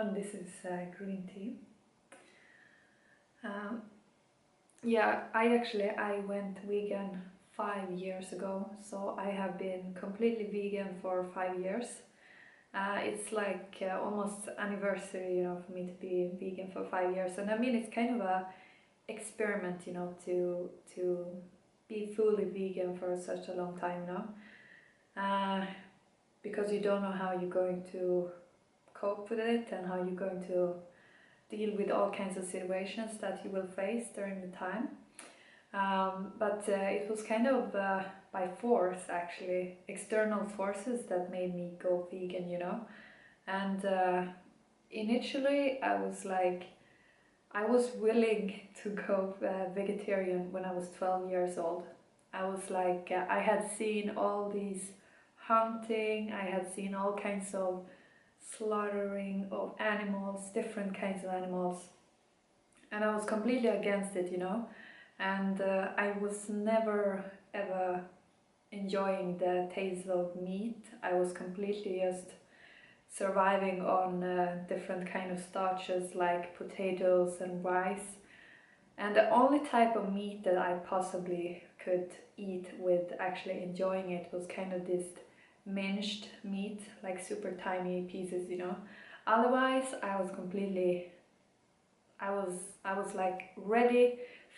This is green tea. Yeah, I went vegan 5 years ago, so I have been completely vegan for 5 years. It's like almost anniversary, for me to be vegan for 5 years, and I mean it's kind of a experiment, to be fully vegan for such a long time, because you don't know how you're going to cope with it and how you're going to deal with all kinds of situations that you will face during the time. But it was kind of by force, actually, external forces that made me go vegan, And initially I was willing to go vegetarian when I was 12 years old. I was like, I had seen all these hunting, I had seen all kinds of slaughtering of animals, different kinds of animals, and I was completely against it, and I was never ever enjoying the taste of meat. I was completely just surviving on different kind of starches like potatoes and rice, and the only type of meat that I possibly could eat with actually enjoying it was kind of this minced meat, like super tiny pieces, Otherwise, I was like ready,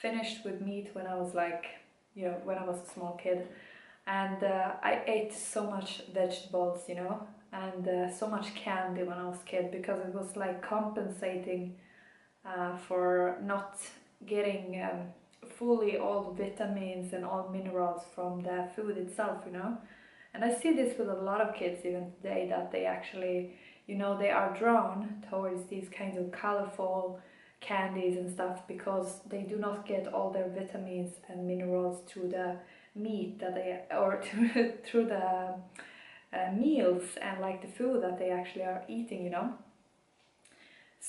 finished with meat when I was like, when I was a small kid, and I ate so much vegetables, and so much candy when I was a kid, because it was like compensating for not getting fully all the vitamins and all minerals from the food itself, And I see this with a lot of kids even today, that they actually, they are drawn towards these kinds of colorful candies and stuff because they do not get all their vitamins and minerals through the meat that they, or through the meals and like the food that they actually are eating,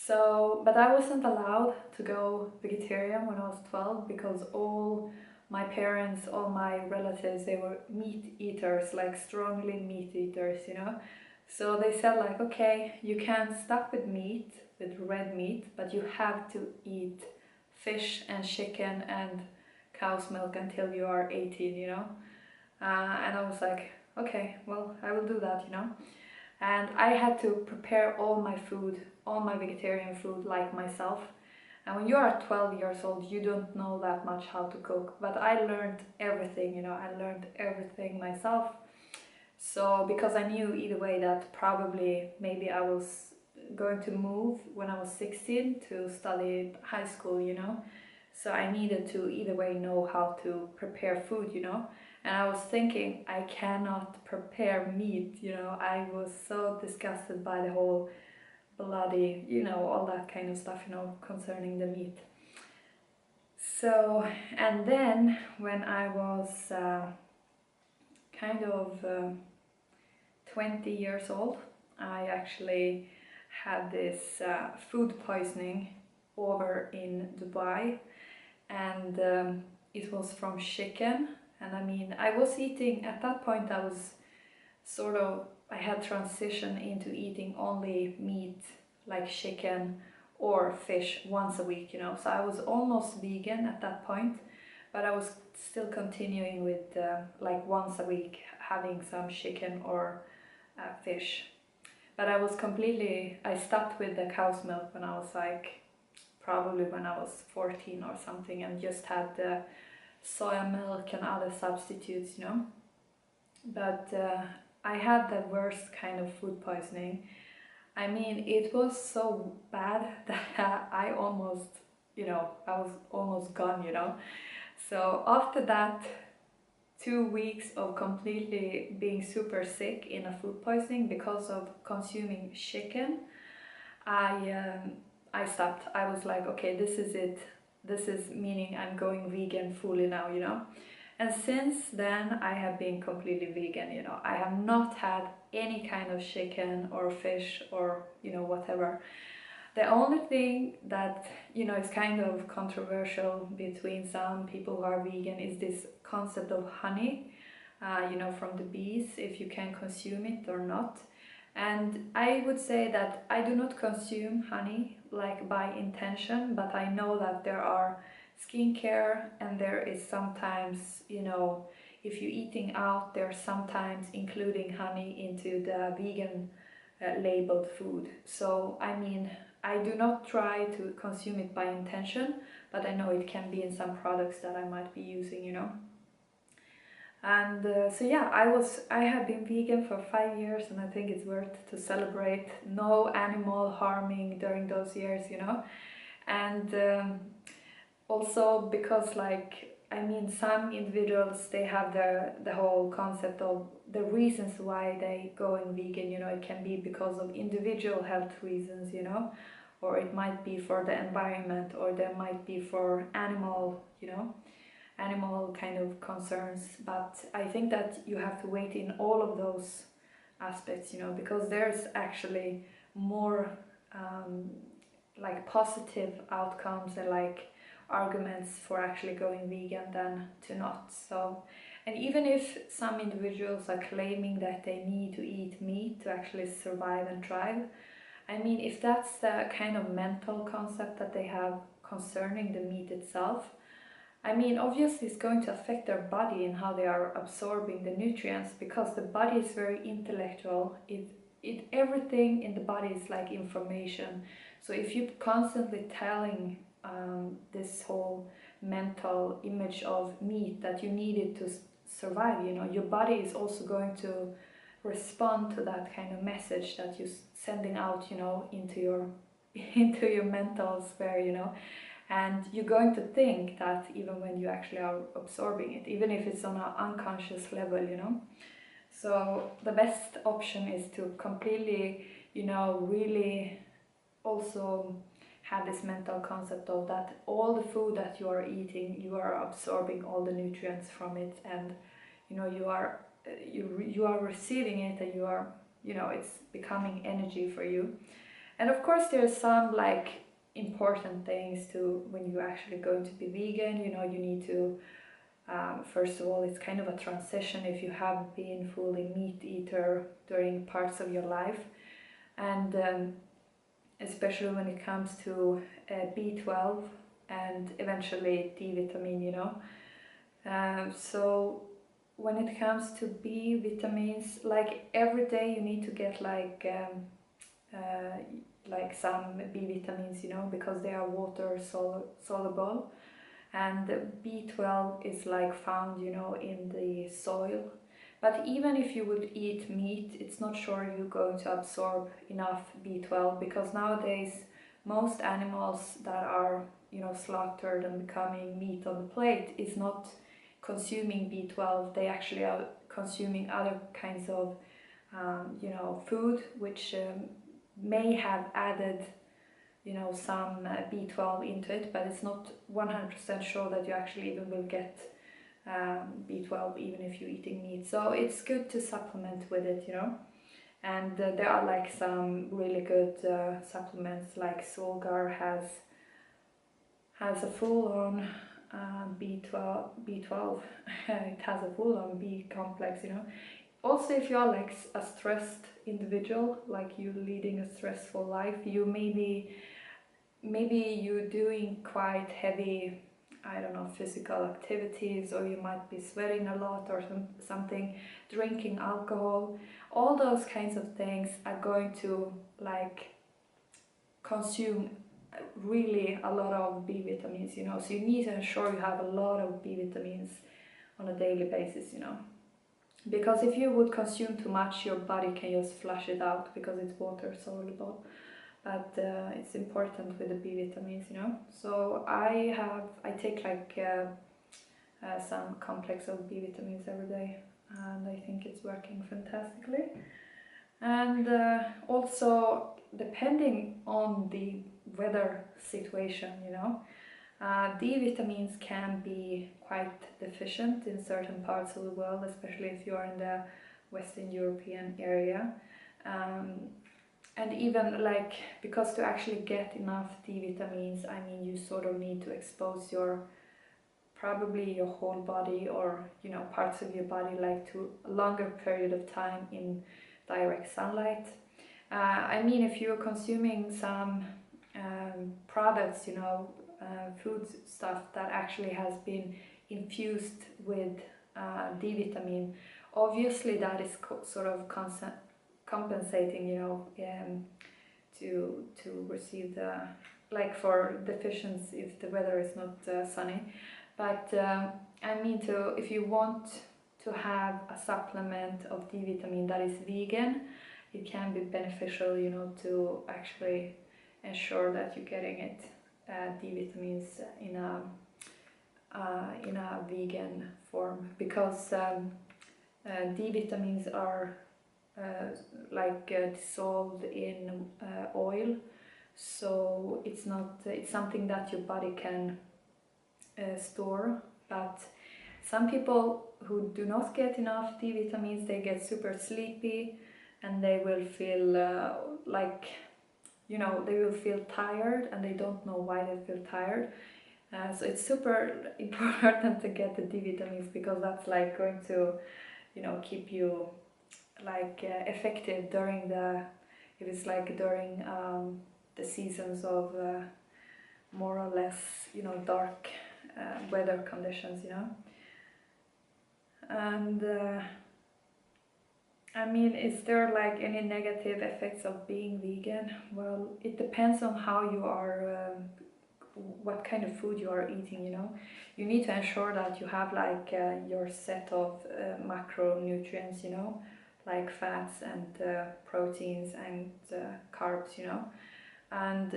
So, but I wasn't allowed to go vegetarian when I was 12 because all my parents, all my relatives, they were meat eaters, like strongly meat eaters, So they said like, okay, you can stop with meat, with red meat, but you have to eat fish and chicken and cow's milk until you are 18, And I was like, okay, well, I will do that, And I had to prepare all my food, all my vegetarian food like myself. And when you are 12 years old, you don't know that much how to cook. But I learned everything, I learned everything myself. So, because I knew either way that probably maybe I was going to move when I was 16 to study high school, So I needed to either way know how to prepare food, And I was thinking, I cannot prepare meat, I was so disgusted by the whole bloody, all that kind of stuff, concerning the meat. So, and then when I was kind of 20 years old, I actually had this food poisoning over in Dubai, and it was from chicken. And I mean, I was eating, at that point I was I had transitioned into eating only meat, like chicken or fish, once a week, So I was almost vegan at that point, but I was still continuing with like once a week having some chicken or fish. But I stopped with the cow's milk when I was like, probably when I was 14 or something, and just had the soya milk and other substitutes, But I had the worst kind of food poisoning. I mean, it was so bad that I almost, I was almost gone, So after that 2 weeks of completely being super sick in a food poisoning because of consuming chicken, I stopped. I was like, okay, this is it. This is meaning I'm going vegan fully now, And since then I have been completely vegan, I have not had any kind of chicken or fish or, whatever. The only thing that, is kind of controversial between some people who are vegan is this concept of honey, from the bees, if you can consume it or not. And I would say that I do not consume honey like by intention, but I know that there are skincare and there is sometimes, you know, if you're eating out, they're sometimes including honey into the vegan labeled food. So, I mean, I do not try to consume it by intention, but I know it can be in some products that I might be using, you know. And so yeah, I have been vegan for 5 years, and I think it's worth to celebrate no animal harming during those years, you know. And also because, like, I mean, some individuals, they have the whole concept of the reasons why they going vegan, you know. It can be because of individual health reasons, you know, or it might be for the environment, or there might be for animal, you know, animal kind of concerns. But I think that you have to weigh in all of those aspects, you know, because there's actually more like positive outcomes and like arguments for actually going vegan than to not. So, and even if some individuals are claiming that they need to eat meat to actually survive and thrive, I mean, if that's the kind of mental concept that they have concerning the meat itself, I mean, obviously it's going to affect their body and how they are absorbing the nutrients, because the body is very intellectual. Everything in the body is like information. So if you're constantly telling this whole mental image of meat that you need it to survive, you know, your body is also going to respond to that kind of message that you're sending out, you know, into your into your mental sphere, you know. And you're going to think that even when you actually are absorbing it, even if it's on an unconscious level, you know. So the best option is to completely, you know, really also have this mental concept of that all the food that you are eating, you are absorbing all the nutrients from it, and you know, you are receiving it, and you are, you know, it's becoming energy for you. And of course there's some like important things to when you're actually going to be vegan, you know. You need to first of all, it's kind of a transition if you have been fully meat eater during parts of your life, and especially when it comes to B12 and eventually D vitamin, you know. So when it comes to B vitamins, like every day you need to get like some B vitamins, you know, because they are water soluble, and B12 is like found, you know, in the soil. But even if you would eat meat, it's not sure you're going to absorb enough B12, because nowadays most animals that are, you know, slaughtered and becoming meat on the plate is not consuming B12. They actually are consuming other kinds of you know, food which may have added, you know, some B12 into it, but it's not 100% sure that you actually even will get B12 even if you're eating meat. So it's good to supplement with it, you know. And there are like some really good supplements, like Solgar has a full-on B12 it has a full-on B complex, you know. Also, if you are like a stressed individual, like you leading a stressful life, you maybe you're doing quite heavy, I don't know, physical activities, or you might be sweating a lot or something, drinking alcohol. All those kinds of things are going to like consume really a lot of B vitamins, you know. So you need to ensure you have a lot of B vitamins on a daily basis, you know. Because if you would consume too much, your body can just flush it out because it's water soluble. But it's important with the B vitamins, you know. So I take like some complex of B vitamins every day, and I think it's working fantastically. And also, depending on the weather situation, you know, D vitamins can be quite deficient in certain parts of the world, especially if you are in the Western European area. And even like, because to actually get enough D vitamins, I mean, you sort of need to expose probably your whole body, or, you know, parts of your body, like to a longer period of time in direct sunlight. I mean, if you're consuming some products, you know, food stuff that actually has been infused with D vitamin, obviously that is sort of compensating, you know, to receive the, like for deficiency if the weather is not sunny. But I mean, if you want to have a supplement of D vitamin that is vegan, it can be beneficial, you know, to actually ensure that you're getting it D vitamins in a vegan form, because D vitamins are dissolved in oil, so it's something that your body can store. But some people who do not get enough D vitamins, they get super sleepy, and they will feel you know, they will feel tired, and they don't know why they feel tired. So it's super important to get the D vitamins, because that's like going to, you know, keep you like effective during if it's like during the seasons of more or less, you know, dark weather conditions, you know. And I mean, is there like any negative effects of being vegan? Well, it depends on how you are, what kind of food you are eating, you know. You need to ensure that you have like your set of macronutrients, you know, like fats and proteins and carbs, you know. And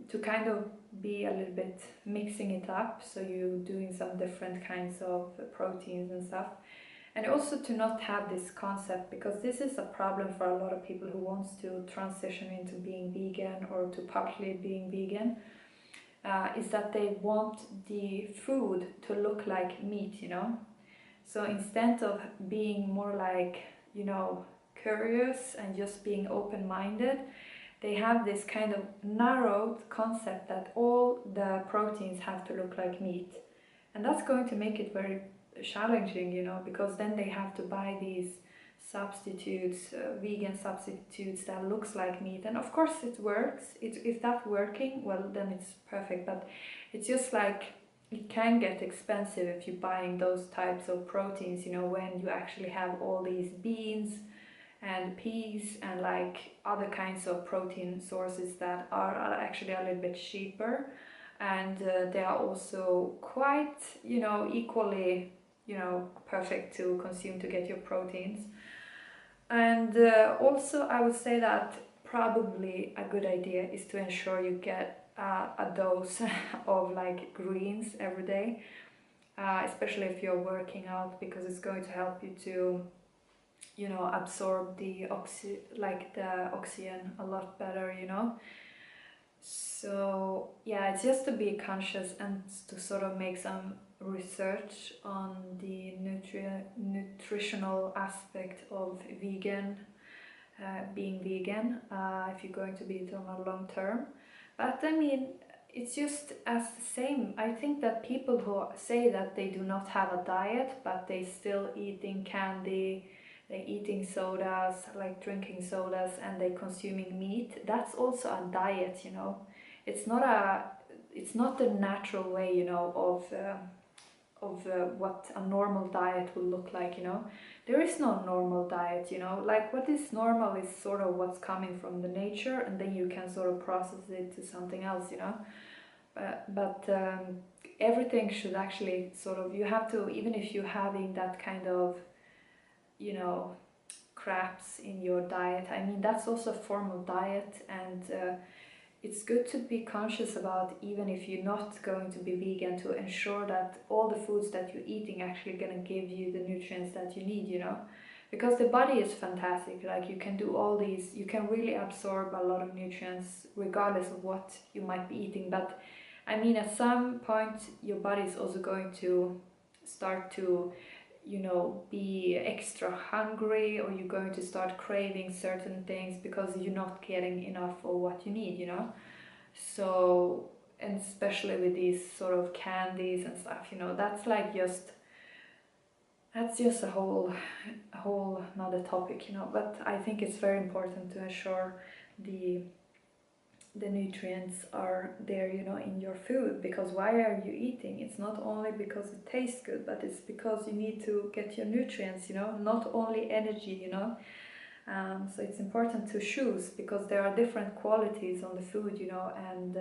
to kind of be a little bit mixing it up, so you're doing some different kinds of proteins and stuff. And also to not have this concept, because this is a problem for a lot of people who wants to transition into being vegan or to partly being vegan, is that they want the food to look like meat, you know. So instead of being more like, you know, curious and just being open-minded, they have this kind of narrowed concept that all the proteins have to look like meat. And that's going to make it very challenging, you know, because then they have to buy these substitutes, vegan substitutes that looks like meat. And of course it works. If that's working, well, then it's perfect. But it's just like, it can get expensive if you're buying those types of proteins, you know, when you actually have all these beans and peas and like other kinds of protein sources that are actually a little bit cheaper, and they are also quite, you know, equally, you know, perfect to consume to get your proteins. And also I would say that probably a good idea is to ensure you get a dose of like greens every day, especially if you're working out, because it's going to help you to, you know, absorb the oxygen a lot better, you know. So yeah, it's just to be conscious and to sort of make some research on the nutritional aspect of vegan, being vegan, if you're going to be it on a long term. But I mean, it's just as the same. I think that people who say that they do not have a diet, but they still eating candy, they eating sodas, like drinking sodas, and they consuming meat, that's also a diet, you know. It's not the natural way, you know, of what a normal diet will look like, you know. There is no normal diet, you know. Like, what is normal is sort of what's coming from the nature, and then you can sort of process it to something else, you know. But everything should actually sort of, you have to, even if you're having that kind of, you know, craps in your diet, I mean, that's also a form of diet. And it's good to be conscious about, even if you're not going to be vegan, to ensure that all the foods that you're eating actually gonna give you the nutrients that you need, you know. Because the body is fantastic, like you can do all these, you can really absorb a lot of nutrients regardless of what you might be eating. But I mean, at some point your body is also going to start to, you know, be extra hungry, or you're going to start craving certain things because you're not getting enough of what you need, you know. So, and especially with these sort of candies and stuff, you know, that's like just That's just a whole another topic, you know. But I think it's very important to ensure the the nutrients are there, you know, in your food. Because why are you eating? It's not only because it tastes good, but it's because you need to get your nutrients, you know, not only energy, you know. So it's important to choose, because there are different qualities on the food, you know, and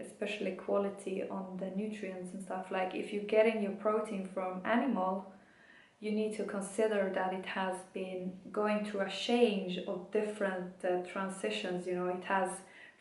especially quality on the nutrients and stuff. Like if you're getting your protein from animal, you need to consider that it has been going through a change of different transitions. You know, it has,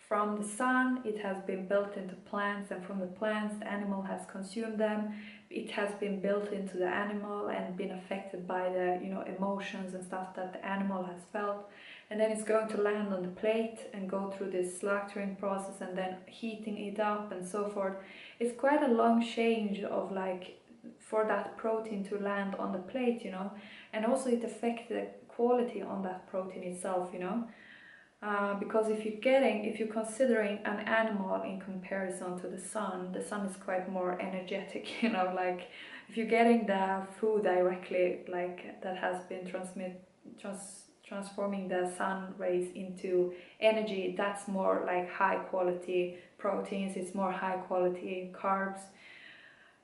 from the sun, it has been built into plants, and from the plants, the animal has consumed them. It has been built into the animal and been affected by the, you know, emotions and stuff that the animal has felt. And then it's going to land on the plate and go through this slaughtering process and then heating it up and so forth. It's quite a long change of, like, for that protein to land on the plate, you know. And also it affects the quality on that protein itself, you know. Because if you're considering an animal in comparison to the sun is quite more energetic, you know. Like if you're getting the food directly, like that has been transforming the sun rays into energy, that's more like high quality proteins, it's more high quality carbs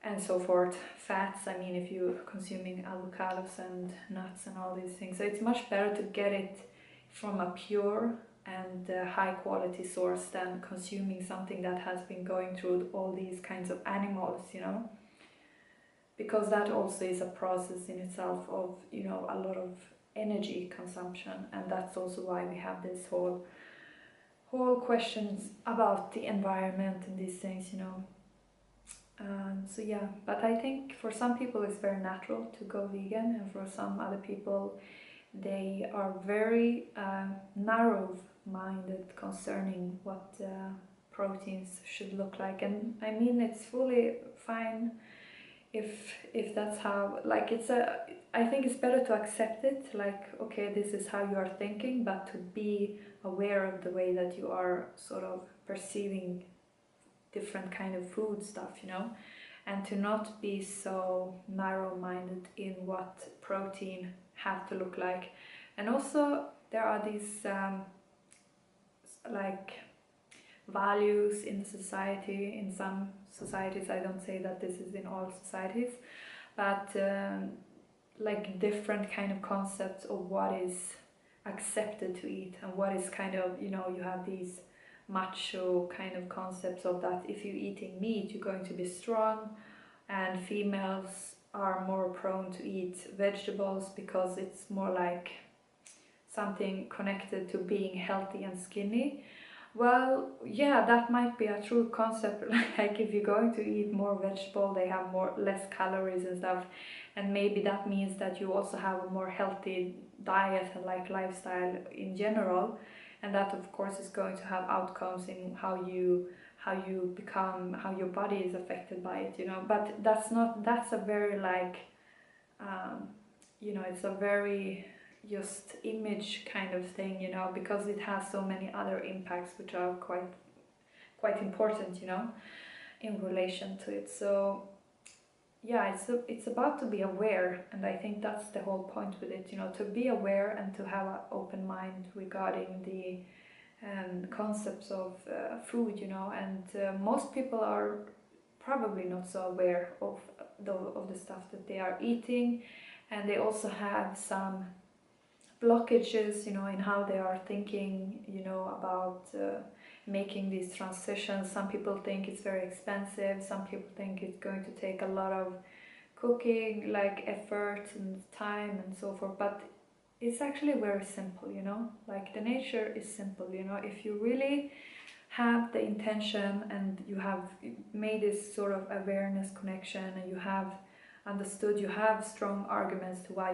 and so forth, fats. I mean, if you're consuming avocados and nuts and all these things, so it's much better to get it from a pure and high quality source than consuming something that has been going through all these kinds of animals, you know, because that also is a process in itself of, you know, a lot of energy consumption. And that's also why we have this whole questions about the environment and these things, you know. So yeah, but I think for some people it's very natural to go vegan, and for some other people they are very narrow-minded concerning what proteins should look like. And I mean, it's fully fine if that's how, like, I think it's better to accept it, like, okay, this is how you are thinking, but to be aware of the way that you are sort of perceiving different kind of food stuff, you know, and to not be so narrow-minded in what protein have to look like. And also there are these like values in society, in some societies, I don't say that this is in all societies, but like different kind of concepts of what is accepted to eat and what is kind of, you know, you have these macho kind of concepts of that if you're eating meat you're going to be strong, and females are more prone to eat vegetables because it's more like something connected to being healthy and skinny. Well, yeah, that might be a true concept. Like if you're going to eat more vegetable, they have less calories and stuff, and maybe that means that you also have a more healthy diet and like lifestyle in general. And that of course is going to have outcomes in how you become, how your body is affected by it, you know. But that's a very like you know, it's a very just image kind of thing, you know, because it has so many other impacts which are quite important, you know, in relation to it. So yeah, it's about to be aware, and I think that's the whole point with it, you know, to be aware and to have an open mind regarding the concepts of food, you know. And most people are probably not so aware of the stuff that they are eating, and they also have some blockages, you know, in how they are thinking, you know, about making these transitions. Some people think it's very expensive, some people think it's going to take a lot of cooking, like effort and time and so forth, but it's actually very simple, you know. Like the nature is simple, you know. If you really have the intention and you have made this sort of awareness connection, and you have understood, you have strong arguments to why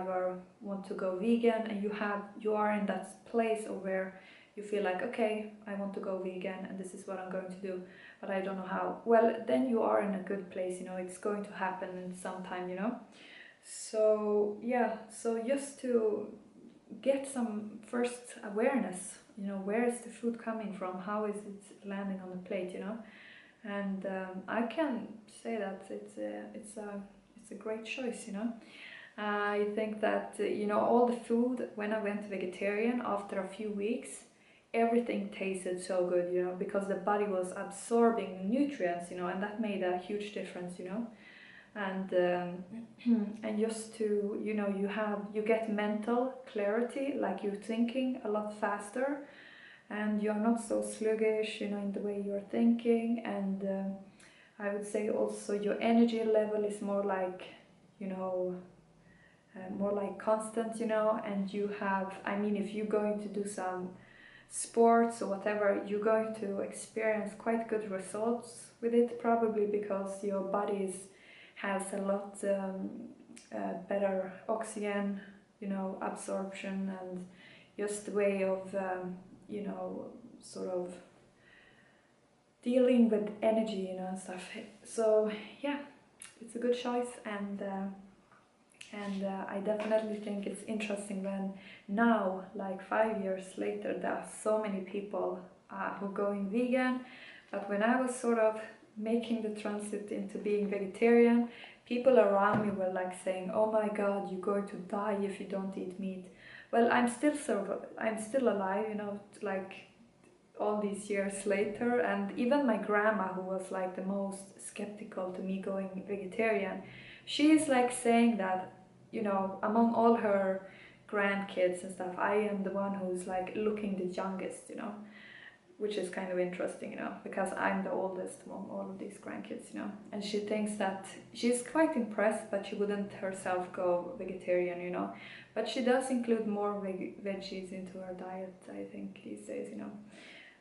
want to go vegan, and you are in that place of where you feel like, okay, I want to go vegan and this is what I'm going to do, but I don't know how. Well, then you are in a good place, you know. It's going to happen in some time, you know. So yeah, so just to get some first awareness, you know, where is the food coming from, how is it landing on the plate, you know. And I can say that it's a great choice, you know. I think that, you know, all the food, when I went vegetarian after a few weeks, everything tasted so good, you know, because the body was absorbing nutrients, you know, and that made a huge difference, you know. And and just to, you know, you get mental clarity, like you're thinking a lot faster, and you're not so sluggish, you know, in the way you're thinking. And I would say also your energy level is more like, you know, more like constant, you know. And you have, I mean, if you're going to do some sports or whatever, you're going to experience quite good results with it, probably because your body has a lot better oxygen, you know, absorption, and just the way of you know, sort of dealing with energy, you know, and stuff. So yeah, it's a good choice. And I definitely think it's interesting when now, like 5 years later, there are so many people who are going vegan. But when I was sort of making the transit into being vegetarian, people around me were like saying, "Oh my God, you're going to die if you don't eat meat." Well, I'm still alive, you know, like all these years later. And even my grandma, who was like the most skeptical to me going vegetarian, she is like saying that, you know, among all her grandkids and stuff, I am the one who's like looking the youngest, you know, which is kind of interesting, you know, because I'm the oldest among all of these grandkids, you know. And she thinks that she's quite impressed, but she wouldn't herself go vegetarian, you know. But she does include more veggies into her diet, I think, these days, you know.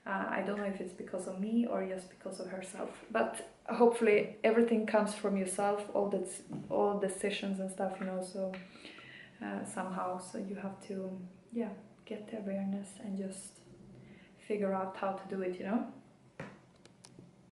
I don't know if it's because of me or just because of herself, but hopefully everything comes from yourself, all decisions and stuff, you know. So somehow, so you have to, yeah, get the awareness and just figure out how to do it, you know.